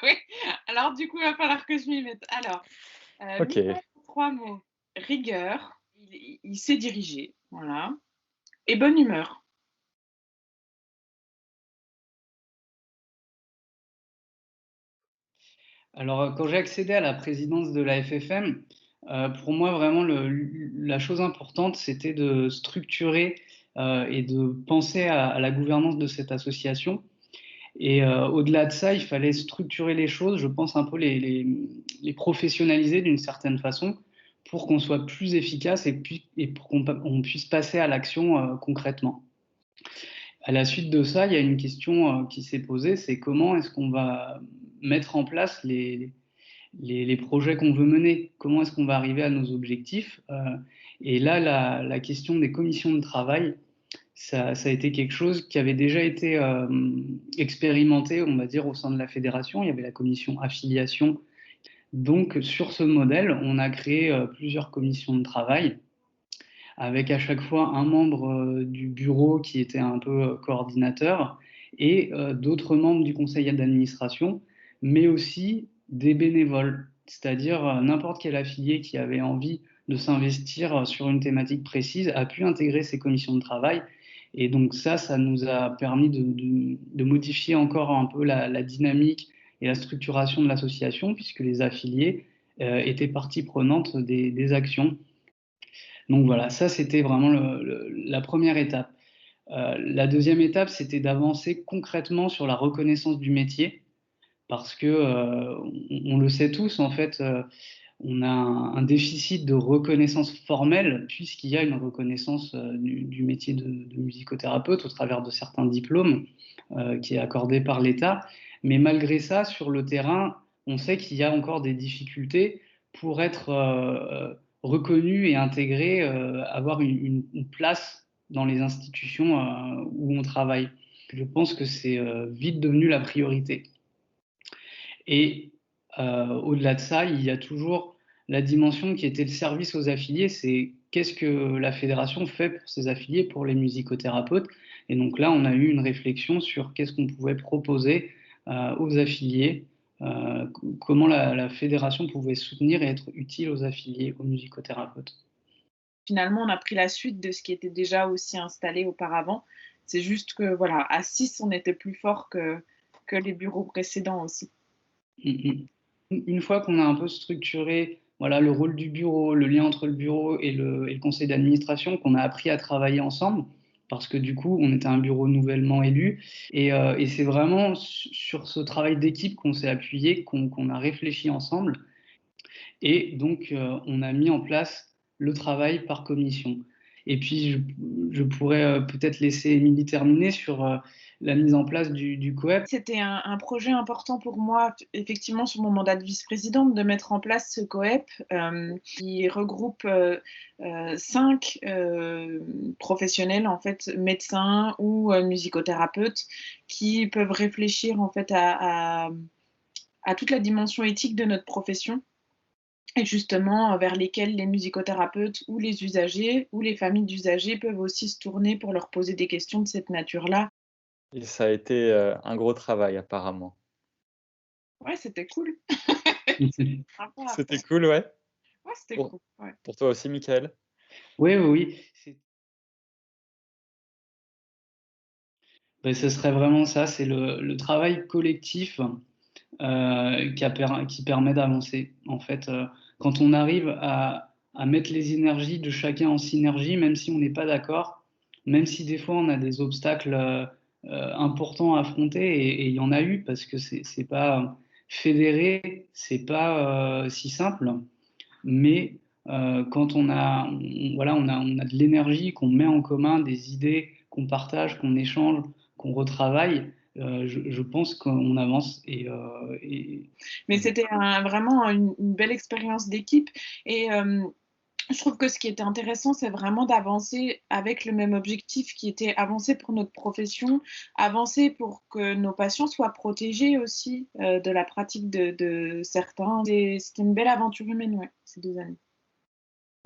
Oui. Alors du coup, il va falloir que je m'y mette. Alors, OK. Michael en 3 mots: rigueur, il sait diriger, voilà, et bonne humeur. Alors, quand j'ai accédé à la présidence de la FFM, pour moi vraiment la chose importante, c'était de structurer, et de penser à la gouvernance de cette association et au-delà de ça, il fallait structurer les choses, je pense un peu les professionnaliser d'une certaine façon pour qu'on soit plus efficace et pour on puisse passer à l'action, concrètement. À la suite de ça, il y a une question, qui s'est posée, c'est comment est-ce qu'on va mettre en place les projets qu'on veut mener? Comment est-ce qu'on va arriver à nos objectifs? Et là, la question des commissions de travail, ça a été quelque chose qui avait déjà été expérimenté, on va dire, au sein de la fédération. Il y avait la commission affiliation. Donc, sur ce modèle, on a créé plusieurs commissions de travail avec à chaque fois un membre du bureau qui était un peu coordinateur et d'autres membres du conseil d'administration, mais aussi des bénévoles, c'est-à-dire n'importe quel affilié qui avait envie de s'investir sur une thématique précise a pu intégrer ces commissions de travail. Et donc ça nous a permis de modifier encore un peu la dynamique et la structuration de l'association, puisque les affiliés étaient partie prenante des actions. Donc voilà, ça c'était vraiment la première étape. La deuxième étape, c'était d'avancer concrètement sur la reconnaissance du métier, parce que on le sait tous, en fait, on a un déficit de reconnaissance formelle, puisqu'il y a une reconnaissance du métier de musicothérapeute au travers de certains diplômes qui est accordé par l'État. Mais malgré ça, sur le terrain, on sait qu'il y a encore des difficultés pour être reconnu et intégré, avoir une place dans les institutions où on travaille. Je pense que c'est vite devenu la priorité. Et au-delà de ça, il y a toujours la dimension qui était le service aux affiliés, c'est qu'est-ce que la fédération fait pour ses affiliés, pour les musicothérapeutes. Et donc là, on a eu une réflexion sur qu'est-ce qu'on pouvait proposer aux affiliés, comment la fédération pouvait soutenir et être utile aux affiliés, aux musicothérapeutes. Finalement, on a pris la suite de ce qui était déjà aussi installé auparavant. C'est juste que voilà, à 6, on était plus fort que les bureaux précédents aussi. Une fois qu'on a un peu structuré, voilà, le rôle du bureau, le lien entre le bureau et le conseil d'administration, qu'on a appris à travailler ensemble, parce que du coup, on était un bureau nouvellement élu. Et c'est vraiment sur ce travail d'équipe qu'on s'est appuyé, qu'on a réfléchi ensemble. Et donc, on a mis en place le travail par commission. Et puis, je pourrais peut-être laisser Émilie terminer sur la mise en place du COEP. C'était un projet important pour moi, effectivement, sur mon mandat de vice-présidente, de mettre en place ce COEP qui regroupe 5 professionnels, en fait, médecins ou musicothérapeutes, qui peuvent réfléchir en fait à toute la dimension éthique de notre profession et justement vers lesquels les musicothérapeutes ou les usagers ou les familles d'usagers peuvent aussi se tourner pour leur poser des questions de cette nature-là. Et ça a été, un gros travail apparemment. Ouais, c'était cool. C'était sympa à C'était faire. cool, ouais? Ouais, c'était Pour cool, ouais. pour toi aussi, Michael? Oui, oui, oui. Ben, ce serait vraiment ça, c'est le travail collectif qui permet d'avancer. En fait, quand on arrive à mettre les énergies de chacun en synergie, même si on n'est pas d'accord, même si des fois on a des obstacles importants à affronter, et il y en a eu parce que c'est pas fédéré, c'est pas si simple, mais quand voilà, on a de l'énergie qu'on met en commun, des idées qu'on partage, qu'on échange, qu'on retravaille, je pense qu'on avance Mais c'était vraiment une belle expérience d'équipe et je trouve que ce qui était intéressant, c'est vraiment d'avancer avec le même objectif qui était avancer pour notre profession, avancer pour que nos patients soient protégés aussi, de la pratique de certains. C'était une belle aventure humaine, ouais, ces 2 années.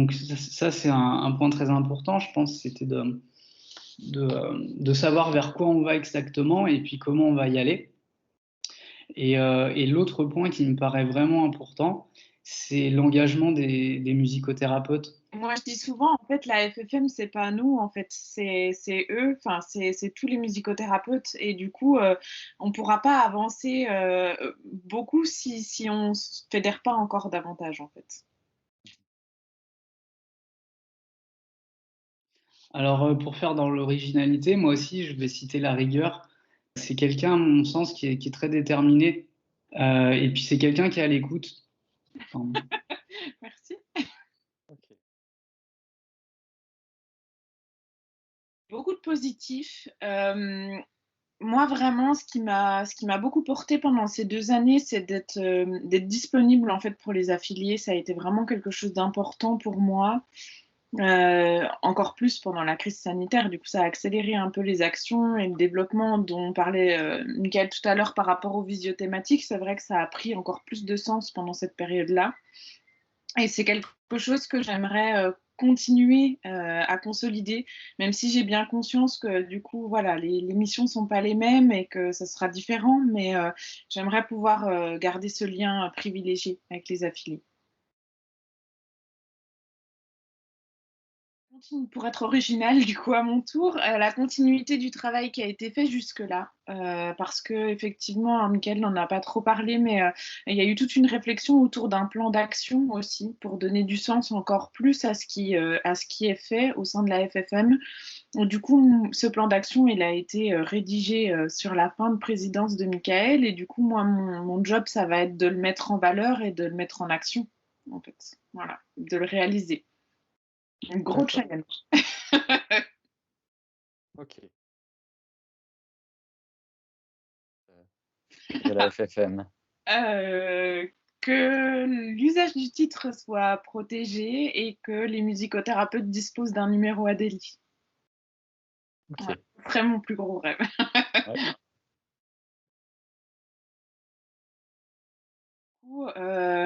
donc ça c'est un point très important, je pense, c'était de savoir vers quoi on va exactement et puis comment on va y aller. Et l'autre point qui me paraît vraiment important, c'est l'engagement des musicothérapeutes. Moi, je dis souvent, en fait, la FFM, c'est pas nous, en fait, c'est eux, enfin, c'est tous les musicothérapeutes. Et du coup, on pourra pas avancer beaucoup si on se fédère pas encore davantage, en fait. Alors, pour faire dans l'originalité, moi aussi, je vais citer la rigueur. C'est quelqu'un, à mon sens, qui est très déterminé. Et puis, c'est quelqu'un qui est à l'écoute. Enfin, Merci. Ok. Beaucoup de positifs. Moi, vraiment, ce qui m'a beaucoup porté pendant ces 2 années, c'est d'être disponible, en fait, pour les affiliés. Ça a été vraiment quelque chose d'important pour moi. Encore plus pendant la crise sanitaire. Du coup, ça a accéléré un peu les actions et le développement dont parlait Mickaël tout à l'heure par rapport aux visiothématiques. C'est vrai que ça a pris encore plus de sens pendant cette période-là. Et c'est quelque chose que j'aimerais continuer à consolider, même si j'ai bien conscience que du coup, voilà, les missions ne sont pas les mêmes et que ça sera différent, mais j'aimerais pouvoir garder ce lien privilégié avec les affiliés. Pour être originale, du coup, à mon tour, la continuité du travail qui a été fait jusque-là, parce que effectivement, Mickaël n'en a pas trop parlé, mais il y a eu toute une réflexion autour d'un plan d'action aussi pour donner du sens encore plus à ce qui est fait au sein de la FFM. Donc, du coup, ce plan d'action, il a été rédigé sur la fin de présidence de Mickaël, et du coup, moi, mon job, ça va être de le mettre en valeur et de le mettre en action, en fait. Voilà, de le réaliser. Un gros D'accord. challenge. Ok. De la FFM. Euh, que l'usage du titre soit protégé et que les musicothérapeutes disposent d'un numéro Adélie. Ok. Voilà, ce serait mon plus gros rêve. Ouais.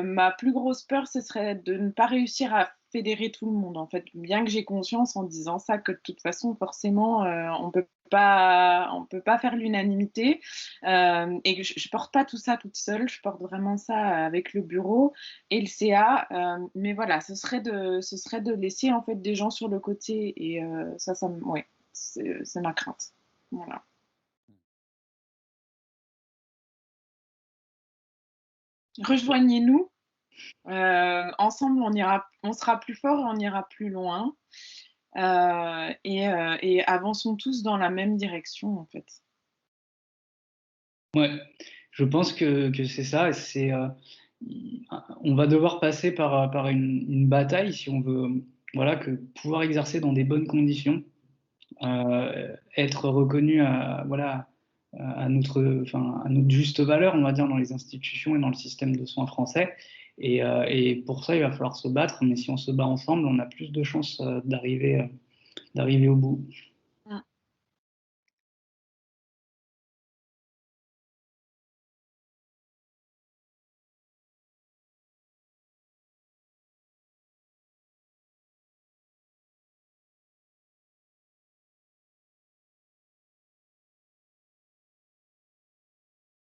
Ma plus grosse peur, ce serait de ne pas réussir à fédérer tout le monde, en fait. Bien que j'ai conscience en disant ça que de toute façon, forcément, on peut pas faire l'unanimité et que je porte pas tout ça toute seule. Je porte vraiment ça avec le bureau et le CA. Mais voilà, ce serait de laisser en fait des gens sur le côté et ouais, c'est ma crainte. Voilà. Rejoignez-nous. Ensemble, on sera plus fort et on ira plus loin. Et avançons tous dans la même direction, en fait. ouais, je pense que c'est ça. On va devoir passer par une bataille si on veut, voilà, pouvoir exercer dans des bonnes conditions, être reconnu voilà, à notre juste valeur, on va dire, dans les institutions et dans le système de soins français. Et pour ça, il va falloir se battre. Mais si on se bat ensemble, on a plus de chances d'arriver au bout.